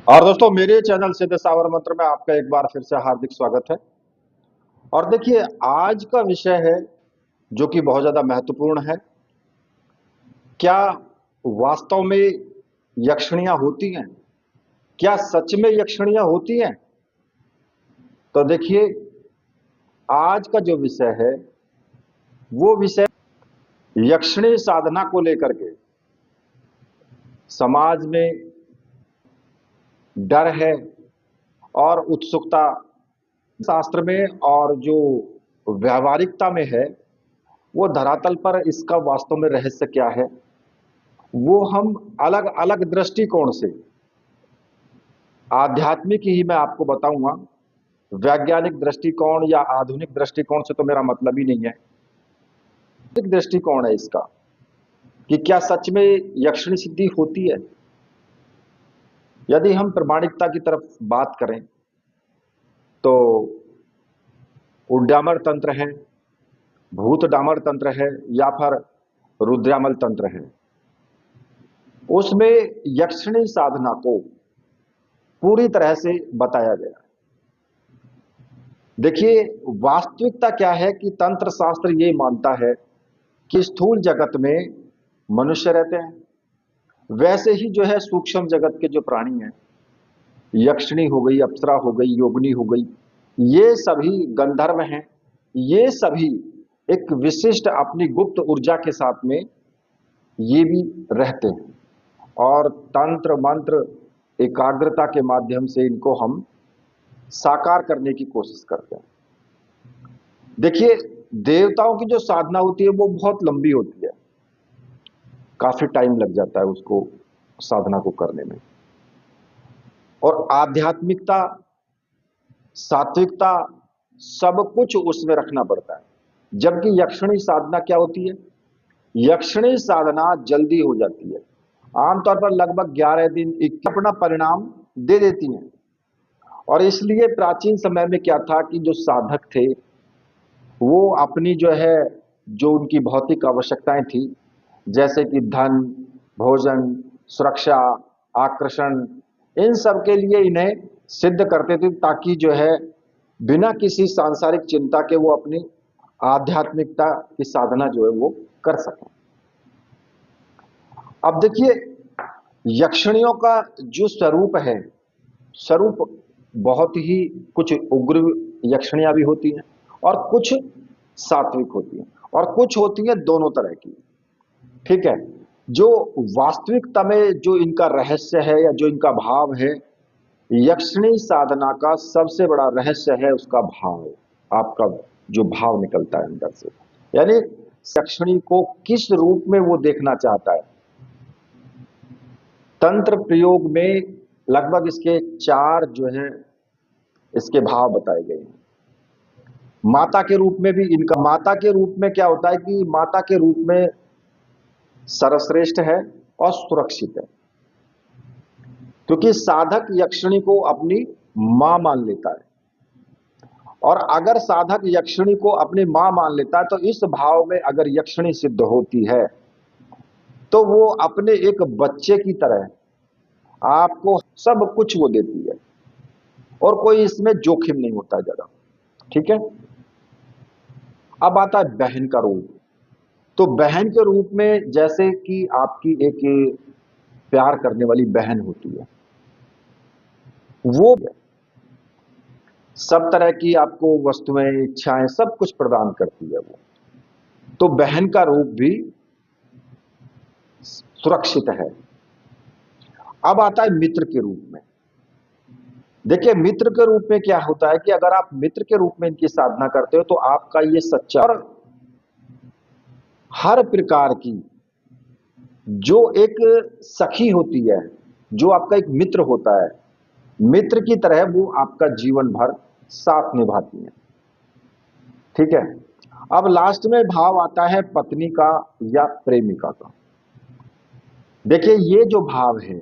और दोस्तों मेरे चैनल सीधे सावर मंत्र में आपका एक बार फिर से हार्दिक स्वागत है। और देखिए आज का विषय है जो कि बहुत ज्यादा महत्वपूर्ण है। क्या वास्तव में यक्षिणियां होती हैं? क्या सच में यक्षिणियां होती हैं? तो देखिए आज का जो विषय है वो विषय यक्षिणी साधना को लेकर के समाज में डर है और उत्सुकता शास्त्र में और जो व्यावहारिकता में है वो धरातल पर इसका वास्तव में रहस्य क्या है वो हम अलग अलग दृष्टिकोण से आध्यात्मिक ही मैं आपको बताऊंगा। वैज्ञानिक दृष्टिकोण या आधुनिक दृष्टिकोण से तो मेरा मतलब ही नहीं है। एक दृष्टिकोण है इसका कि क्या सच में यक्षिणी सिद्धि होती है। यदि हम प्रमाणिकता की तरफ बात करें तो उड्डामर तंत्र है, भूत डामर तंत्र है या फिर रुद्रामल तंत्र है। उसमें यक्षिणी साधना को पूरी तरह से बताया गया। देखिए वास्तविकता क्या है कि तंत्र शास्त्र ये मानता है कि स्थूल जगत में मनुष्य रहते हैं, वैसे ही जो है सूक्ष्म जगत के जो प्राणी हैं, यक्षिणी हो गई, अप्सरा हो गई, योगिनी हो गई, ये सभी गंधर्व हैं। ये सभी एक विशिष्ट अपनी गुप्त ऊर्जा के साथ में ये भी रहते हैं और तंत्र मंत्र एकाग्रता के माध्यम से इनको हम साकार करने की कोशिश करते हैं। देखिए देवताओं की जो साधना होती है वो बहुत लंबी होती है, काफी टाइम लग जाता है उसको साधना को करने में। और आध्यात्मिकता, सात्विकता, सब कुछ उसमें रखना पड़ता है। जबकि यक्षिणी साधना क्या होती है? यक्षिणी साधना जल्दी हो जाती है, आमतौर पर लगभग 11 दिन अपना परिणाम दे देती हैं। और इसलिए प्राचीन समय में क्या था कि जो साधक थे वो अपनी जो है जो उनकी भौतिक आवश्यकताएं थी, जैसे कि धन, भोजन, सुरक्षा, आकर्षण, इन सब के लिए इन्हें सिद्ध करते थे ताकि जो है बिना किसी सांसारिक चिंता के वो अपनी आध्यात्मिकता की साधना जो है वो कर सकें। अब देखिए यक्षिणियों का जो स्वरूप है, स्वरूप बहुत ही कुछ उग्र यक्षिणियां भी होती हैं और कुछ सात्विक होती हैं और कुछ होती हैं दोनों तरह की। ठीक है। जो वास्तविकता में जो इनका रहस्य है या जो इनका भाव है, यक्षिणी साधना का सबसे बड़ा रहस्य है उसका भाव। आपका जो भाव निकलता है अंदर से, यानी यक्षिणी को किस रूप में वो देखना चाहता है। तंत्र प्रयोग में लगभग इसके 4 जो है इसके भाव बताए गए हैं। माता के रूप में भी इनका, माता के रूप में क्या होता है कि माता के रूप में सर्वश्रेष्ठ है और सुरक्षित है, क्योंकि साधक यक्षिणी को अपनी मां मान लेता है। और अगर साधक यक्षिणी को अपनी मां मान लेता है तो इस भाव में अगर यक्षिणी सिद्ध होती है तो वो अपने एक बच्चे की तरह आपको सब कुछ वो देती है और कोई इसमें जोखिम नहीं होता ज्यादा। ठीक है। अब आता है बहन का रूप। तो बहन के रूप में जैसे कि आपकी एक प्यार करने वाली बहन होती है, वो सब तरह की आपको वस्तुएं, इच्छाएं, सब कुछ प्रदान करती है वो। तो बहन का रूप भी सुरक्षित है। अब आता है मित्र के रूप में। देखिए मित्र के रूप में क्या होता है कि अगर आप मित्र के रूप में इनकी साधना करते हो तो आपका ये सच्चा और हर प्रकार की जो एक सखी होती है, जो आपका एक मित्र होता है, मित्र की तरह वो आपका जीवन भर साथ निभाती है। ठीक है। अब लास्ट में भाव आता है पत्नी का या प्रेमिका का। देखिए ये जो भाव है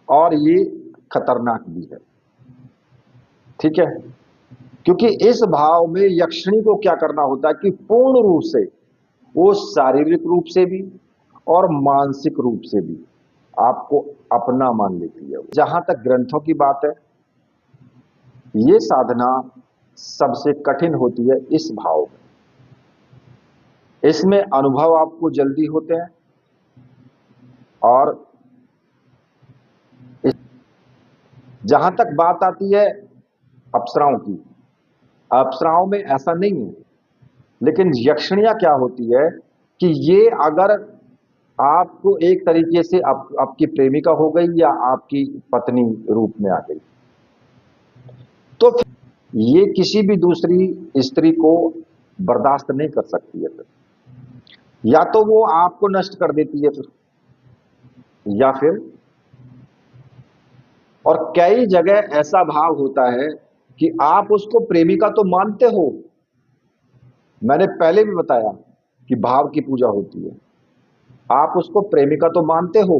और ये खतरनाक भी है। ठीक है। क्योंकि इस भाव में यक्षिणी को क्या करना होता है कि पूर्ण रूप से वो शारीरिक रूप से भी और मानसिक रूप से भी आपको अपना मान लेती है। जहां तक ग्रंथों की बात है, ये साधना सबसे कठिन होती है इस भाव में। इसमें अनुभव आपको जल्दी होते हैं और जहां तक बात आती है अप्सराओं की, अप्सराओं में ऐसा नहीं है। लेकिन यक्षिणियां क्या होती है कि ये अगर आपको एक तरीके से आपकी प्रेमिका हो गई या आपकी पत्नी रूप में आ गई, तो फिर ये किसी भी दूसरी स्त्री को बर्दाश्त नहीं कर सकती है। फिर या तो वो आपको नष्ट कर देती है फिर, या फिर, और कई जगह ऐसा भाव होता है कि आप उसको प्रेमिका तो मानते हो, मैंने पहले भी बताया कि भाव की पूजा होती है, आप उसको प्रेमिका तो मानते हो,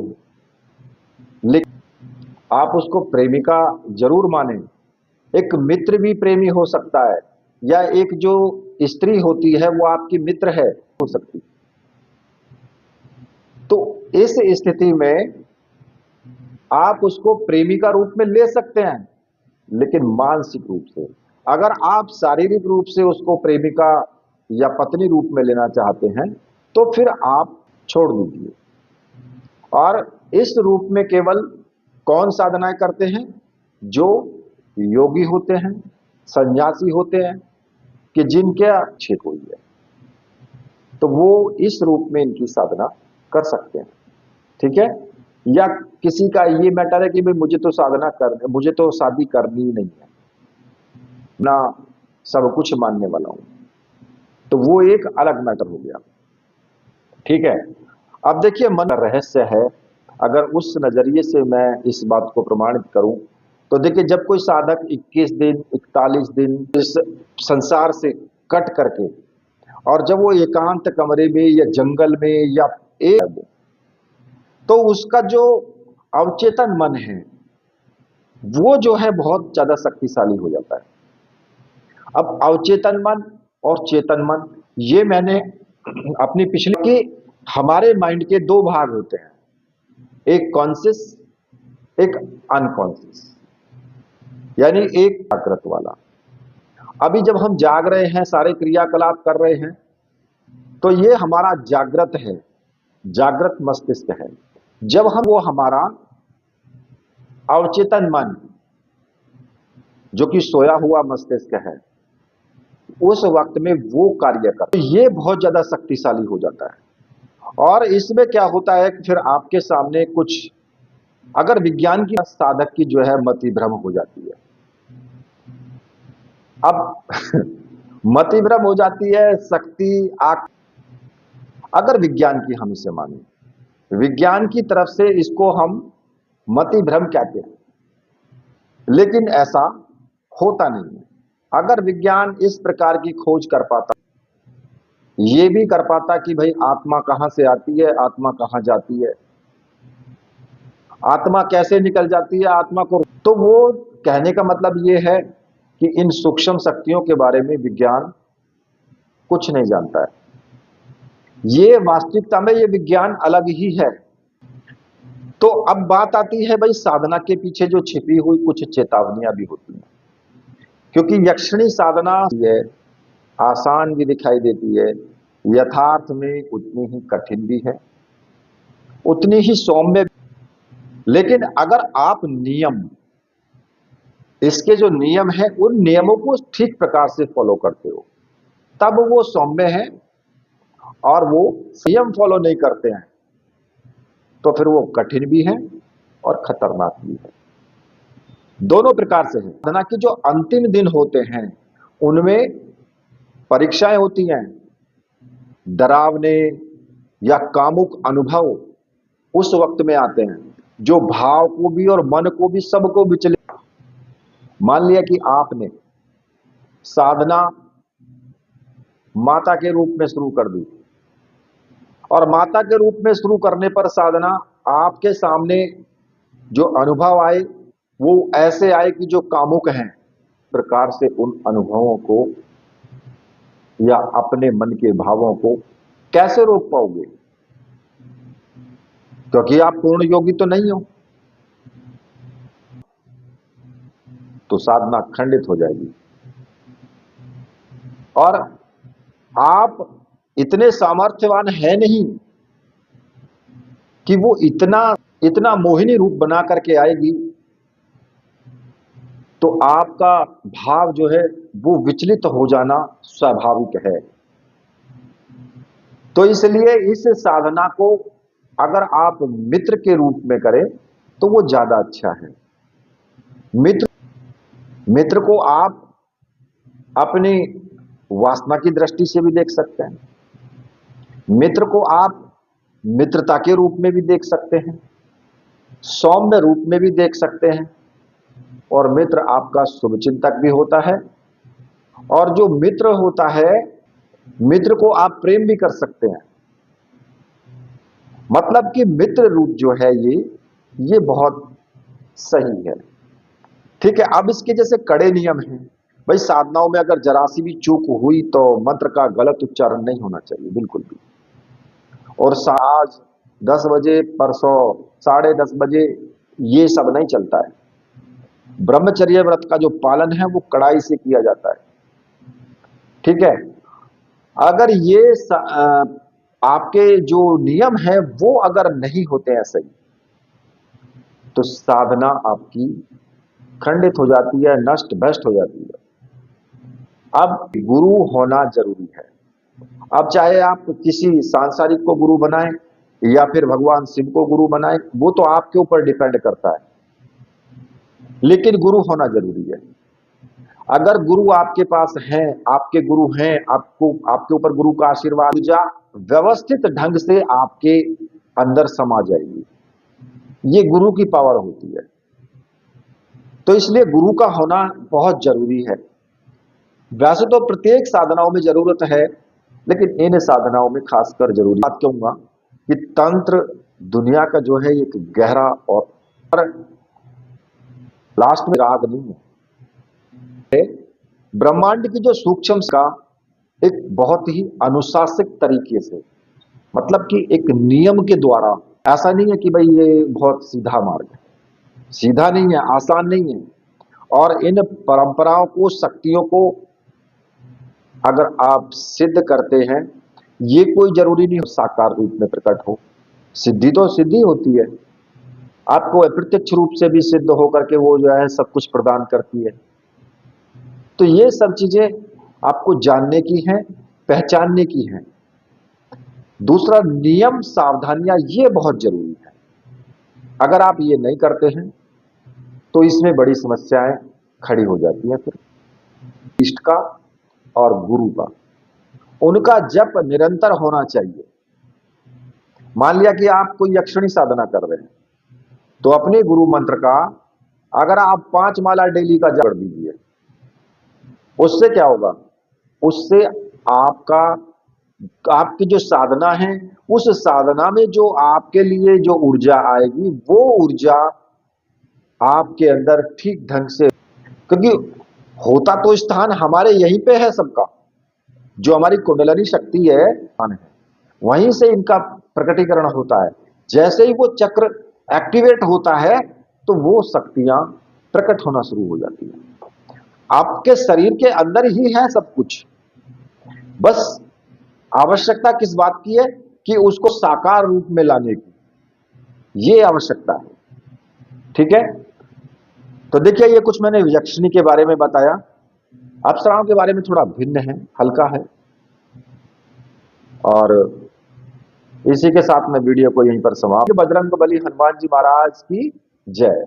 लेकिन आप उसको प्रेमिका जरूर माने, एक मित्र भी प्रेमी हो सकता है, या एक जो स्त्री होती है वो आपकी मित्र है, हो सकती। तो इस स्थिति में आप उसको प्रेमिका रूप में ले सकते हैं, लेकिन मानसिक रूप से। अगर आप शारीरिक रूप से उसको प्रेमिका या पत्नी रूप में लेना चाहते हैं, तो फिर आप छोड़ दीजिए। और इस रूप में केवल कौन साधनाएं करते हैं? जो योगी होते हैं, सन्यासी होते हैं, कि जिनके अच्छे कोई है, तो वो इस रूप में इनकी साधना कर सकते हैं। ठीक है? या किसी का ये मैटर है कि भाई मुझे तो शादी करनी ही नहीं है ना, सब कुछ मानने वाला हूं, तो वो एक अलग मैटर हो गया। ठीक है? अब देखिए, मन रहस्य है। अगर उस नजरिए से मैं इस बात को प्रमाणित करूं, तो देखिए, जब कोई साधक 21 दिन 41 दिन इस संसार से कट करके, और जब वो एकांत कमरे में या जंगल में या एक, तो उसका जो अवचेतन मन है वो जो है बहुत ज्यादा शक्तिशाली हो जाता है। अब अवचेतन मन और चेतन मन, ये मैंने अपनी पिछली कि हमारे माइंड के दो भाग होते हैं, एक कॉन्शियस, एक अनकॉन्शियस, यानी एक जागृत वाला। अभी जब हम जाग रहे हैं, सारे क्रियाकलाप कर रहे हैं, तो ये हमारा जागृत है, जागृत मस्तिष्क है। जब हम वो हमारा अवचेतन मन, जो कि सोया हुआ मस्तिष्क है, उस वक्त में वो कार्य कर, तो ये बहुत ज्यादा शक्तिशाली हो जाता है। और इसमें क्या होता है कि फिर आपके सामने कुछ, अगर विज्ञान की साधक की जो है मति भ्रम हो जाती है। अब मति भ्रम हो जाती है, शक्ति अगर विज्ञान की हम इसे माने, विज्ञान की तरफ से इसको हम मति भ्रम कहते हैं, लेकिन ऐसा होता नहीं है। अगर विज्ञान इस प्रकार की खोज कर पाता, ये भी कर पाता कि भाई आत्मा कहां से आती है, आत्मा कहां जाती है, आत्मा कैसे निकल जाती है आत्मा को, तो वो कहने का मतलब ये है कि इन सूक्ष्म शक्तियों के बारे में विज्ञान कुछ नहीं जानता है। ये वास्तविकता में ये विज्ञान अलग ही है। तो अब बात आती है भाई, साधना के पीछे जो छिपी हुई कुछ चेतावनियां भी होती हैं, क्योंकि यक्षिणी साधना है, आसान भी दिखाई देती है, यथार्थ में उतनी ही कठिन भी है, उतनी ही सौम्य। लेकिन अगर आप नियम, इसके जो नियम है, उन नियमों को ठीक प्रकार से फॉलो करते हो, तब वो सौम्य है। और वो संयम फॉलो नहीं करते हैं, तो फिर वो कठिन भी है और खतरनाक भी है। दोनों प्रकार से है। साधना के जो अंतिम दिन होते हैं, उनमें परीक्षाएं होती हैं, डरावने या कामुक अनुभव उस वक्त में आते हैं, जो भाव को भी और मन को भी, सबको विचलित। मान लिया कि आपने साधना माता के रूप में शुरू कर दी, और माता के रूप में शुरू करने पर साधना, आपके सामने जो अनुभव आए वो ऐसे आए कि जो कामुक हैं, प्रकार से उन अनुभवों को या अपने मन के भावों को कैसे रोक पाओगे? क्योंकि आप पूर्ण योगी तो नहीं हो, तो साधना खंडित हो जाएगी। और आप इतने सामर्थ्यवान है नहीं कि वो इतना इतना मोहिनी रूप बना करके आएगी, तो आपका भाव जो है वो विचलित हो जाना स्वाभाविक है। तो इसलिए इस साधना को अगर आप मित्र के रूप में करें तो वो ज्यादा अच्छा है। मित्र मित्र को आप अपनी वासना की दृष्टि से भी देख सकते हैं, मित्र को आप मित्रता के रूप में भी देख सकते हैं, सौम्य रूप में भी देख सकते हैं, और मित्र आपका शुभचिंतक भी होता है। और जो मित्र होता है, मित्र को आप प्रेम भी कर सकते हैं। मतलब कि मित्र रूप जो है ये बहुत सही है। ठीक है, अब इसके जैसे कड़े नियम हैं। भाई साधनाओं में अगर जरा सी भी चूक हुई तो मंत्र का गलत उच्चारण नहीं होना चाहिए बिल्कुल भी। और आज 10 बजे, परसों 10:30 बजे, ये सब नहीं चलता है। ब्रह्मचर्य व्रत का जो पालन है वो कड़ाई से किया जाता है। ठीक है, अगर ये आपके जो नियम है वो अगर नहीं होते हैं सही, तो साधना आपकी खंडित हो जाती है, नष्ट भ्रष्ट हो जाती है। अब गुरु होना जरूरी है। अब चाहे आप किसी सांसारिक को गुरु बनाएं या फिर भगवान शिव को गुरु बनाएं, वो तो आपके ऊपर डिपेंड करता है, लेकिन गुरु होना जरूरी है। अगर गुरु आपके पास हैं, आपके गुरु हैं, आपके ऊपर गुरु का आशीर्वाद, ऊर्जा व्यवस्थित ढंग से आपके अंदर समा जाएगी। ये गुरु की पावर होती है। तो इसलिए गुरु का होना बहुत जरूरी है। वैसे तो प्रत्येक साधनाओं में जरूरत है, लेकिन इन साधनाओं में खासकर जरूरी बात कहूंगा कि तंत्र दुनिया का जो है एक गहरा और लास्ट में राग नहीं है। ब्रह्मांड की जो सूक्ष्म का एक बहुत ही अनुशासित तरीके से, मतलब कि एक नियम के द्वारा, ऐसा नहीं है कि भाई ये बहुत सीधा मार्ग है, सीधा नहीं है, आसान नहीं है। और इन परंपराओं को, शक्तियों को अगर आप सिद्ध करते हैं, ये कोई जरूरी नहीं हो साकार रूप में प्रकट हो। सिद्धि तो सिद्धि होती है, आपको अप्रत्यक्ष रूप से भी सिद्ध होकर के वो जो है सब कुछ प्रदान करती है। तो ये सब चीजें आपको जानने की हैं, पहचानने की हैं। दूसरा, नियम सावधानियां ये बहुत जरूरी है। अगर आप ये नहीं करते हैं तो इसमें बड़ी समस्याएं खड़ी हो जाती हैं। फिर इष्ट का और गुरु का, उनका जप निरंतर होना चाहिए। मान लिया कि आप कोई यक्षिणी साधना कर रहे हैं, तो अपने गुरु मंत्र का अगर आप 5 माला डेली का जप कर दीजिए, उससे क्या होगा, उससे आपकी जो साधना है, उस साधना में जो आपके लिए जो ऊर्जा आएगी, वो ऊर्जा आपके अंदर ठीक ढंग से, क्योंकि होता तो स्थान हमारे यहीं पे है सबका, जो हमारी कुंडलिनी शक्ति है वहीं से इनका प्रकटीकरण होता है। जैसे ही वो चक्र एक्टिवेट होता है तो वो शक्तियां प्रकट होना शुरू हो जाती है। आपके शरीर के अंदर ही है सब कुछ, बस आवश्यकता किस बात की है कि उसको साकार रूप में लाने की, ये आवश्यकता है। ठीक है, तो देखिए ये कुछ मैंने यक्षिणी के बारे में बताया, अप्सराओं के बारे में थोड़ा भिन्न है, हल्का है। और इसी के साथ मैं वीडियो को यहीं पर समाप्त। बजरंगबली हनुमान जी महाराज की जय।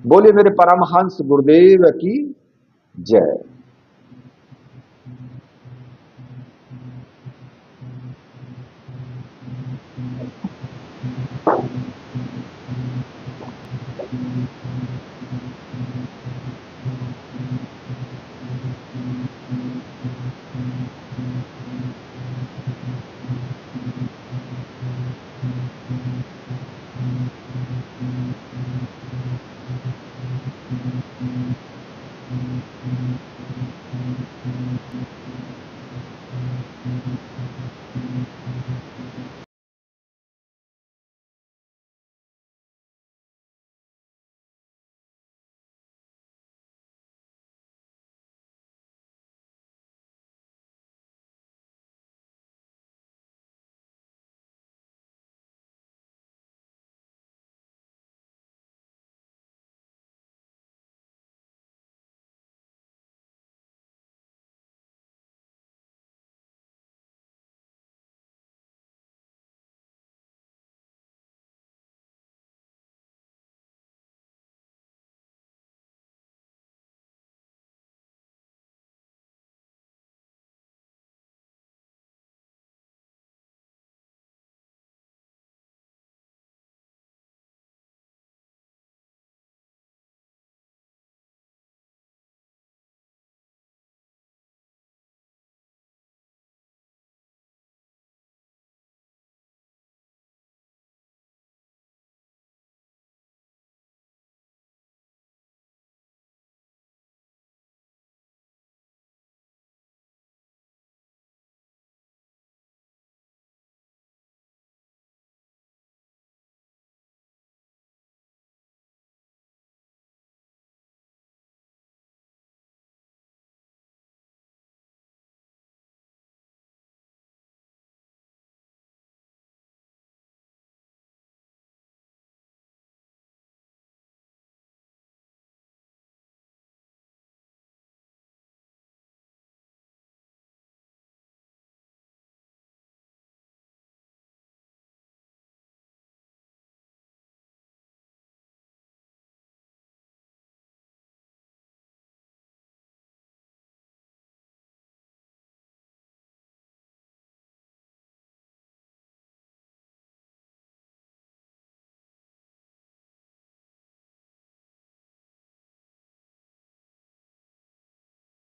बोलिए मेरे परमहंस गुरुदेव की जय।